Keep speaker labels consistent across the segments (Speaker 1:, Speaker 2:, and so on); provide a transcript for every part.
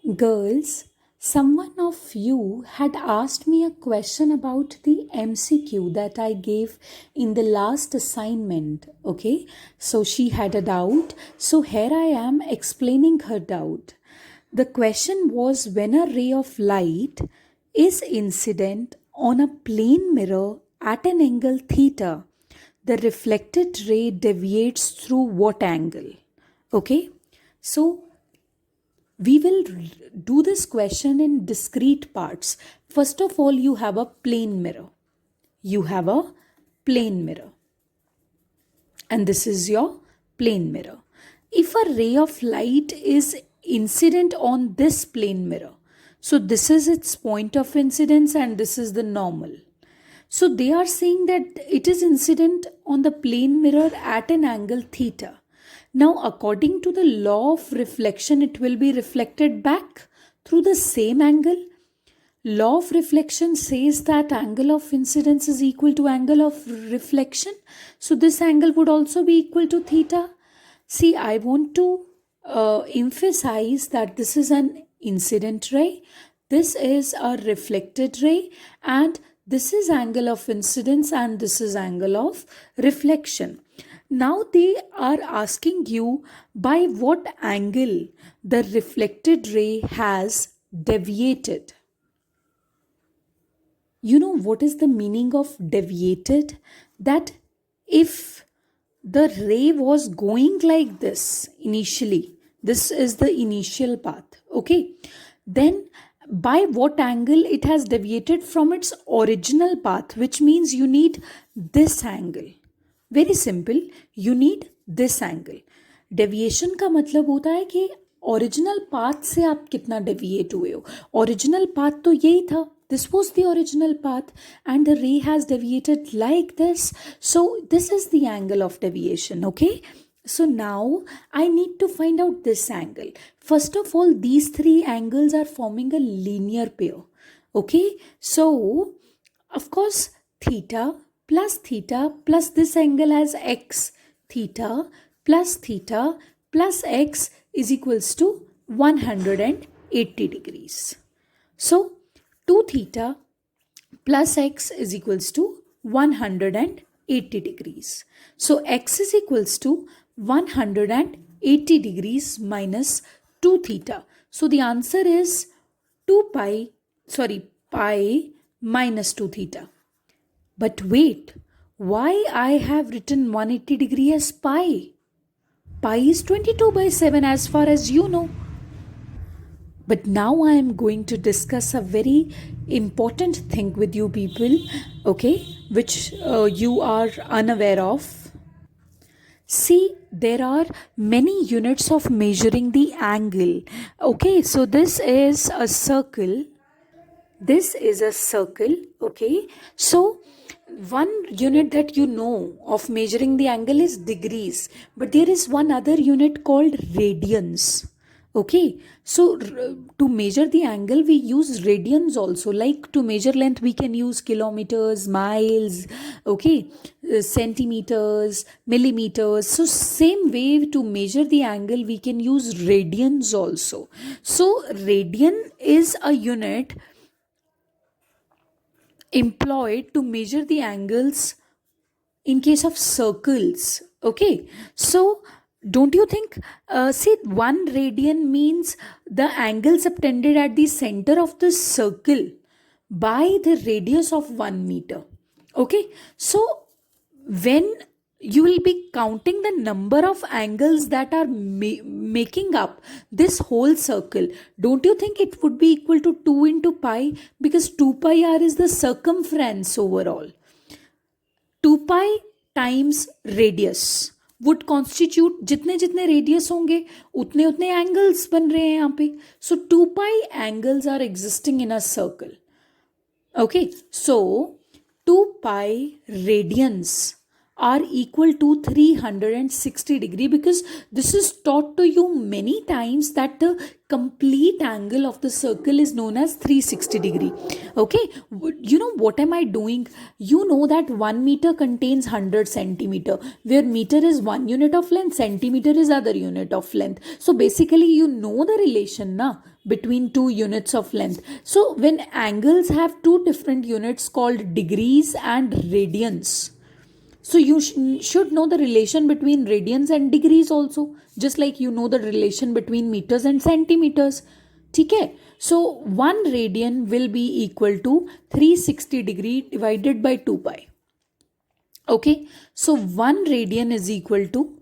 Speaker 1: Girls, someone of you had asked me a question about the MCQ that I gave in the last assignment. Okay, so she had a doubt. So here I am explaining her doubt. The question was when a ray of light is incident on a plane mirror at an angle theta, the reflected ray deviates through what angle? Okay, so we will do this question in discrete parts. First of all, you have a plane mirror. You have a plane mirror. And this is your plane mirror. If a ray of light is incident on this plane mirror, so this is its point of incidence and this is the normal. So they are saying that it is incident on the plane mirror at an angle theta. Now, according to the law of reflection, it will be reflected back through the same angle. Law of reflection says that angle of incidence is equal to angle of reflection. So this angle would also be equal to theta. See, I want to emphasize that this is an incident ray, this is a reflected ray, and this is angle of incidence and this is angle of reflection. Now they are asking you by what angle the reflected ray has deviated. You know what is the meaning of deviated? That if the ray was going like this initially, this is the initial path, okay, then by what angle it has deviated from its original path, which means you need this angle. Very simple, you need this angle. Deviation का मतलब होता है कि original path से आप कितना deviate हुए हो. ओरिजिनल पाथ तो यही था, this was the original path and the ray has deviated like this, so this is the angle of deviation. Okay, so now I need to find out this angle. First of all, these three angles are forming a linear pair. Okay, so of course theta plus this angle as x, theta plus x is equals to 180 degrees. So 2 theta plus x is equals to 180 degrees. So x is equals to 180 degrees minus 2 theta. So the answer is pi minus 2 theta. But wait, why I have written 180 degree as pi? Pi is 22/7 as far as you know. But now I am going to discuss a very important thing with you people, okay, which you are unaware of. See, there are many units of measuring the angle. Okay, so this is a circle. This is a circle, okay. So one unit that you know of measuring the angle is degrees, but there is one other unit called radians. Okay, so to measure the angle we use radians also. Like to measure length we can use kilometers, miles, okay, centimeters, millimeters. So same way to measure the angle we can use radians also. So radian is a unit employed to measure the angles in case of circles. Okay, so don't you think, see, 1 radian means the angle subtended at the center of the circle by the radius of 1 meter. Okay, so when you will be counting the number of angles that are making up this whole circle, don't you think it would be equal to 2 into pi, because 2 pi r is the circumference overall. 2 pi times radius would constitute, जितने जितने radius होंगे उतने उतने angles बन रहे हैं यहाँ पे. So 2 pi angles are existing in a circle. Okay, so 2 pi radians are equal to 360 degree, because this is taught to you many times that the complete angle of the circle is known as 360 degree. Okay, you know what am I doing? You know that 1 meter contains 100 centimeter, where meter is one unit of length, centimeter is other unit of length. So basically you know the relation na between two units of length. So when angles have two different units called degrees and radians, so you should know the relation between radians and degrees also, just like you know the relation between meters and centimeters. ठीक है? So 1 radian will be equal to 360 degree divided by 2 pi. Okay, so 1 radian is equal to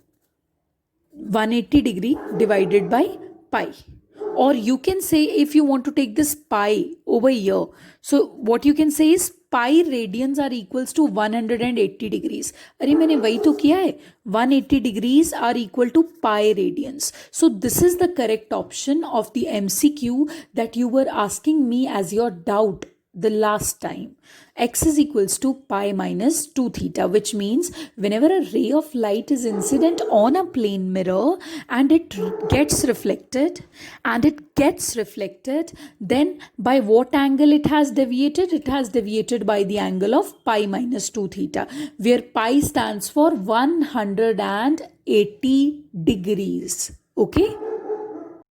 Speaker 1: 180 degree divided by pi. Or you can say, if you want to take this pi over here, so what you can say is pi radians are equals to 180 degrees. अरे मैंने वही तो किया है, 180 degrees are equal to pi radians. So this is the correct option of the MCQ that you were asking me as your doubt the last time. X is equals to pi minus 2 theta, which means whenever a ray of light is incident on a plane mirror and it gets reflected, then by what angle it has deviated? It has deviated by the angle of pi minus 2 theta, where pi stands for 180 degrees. Okay.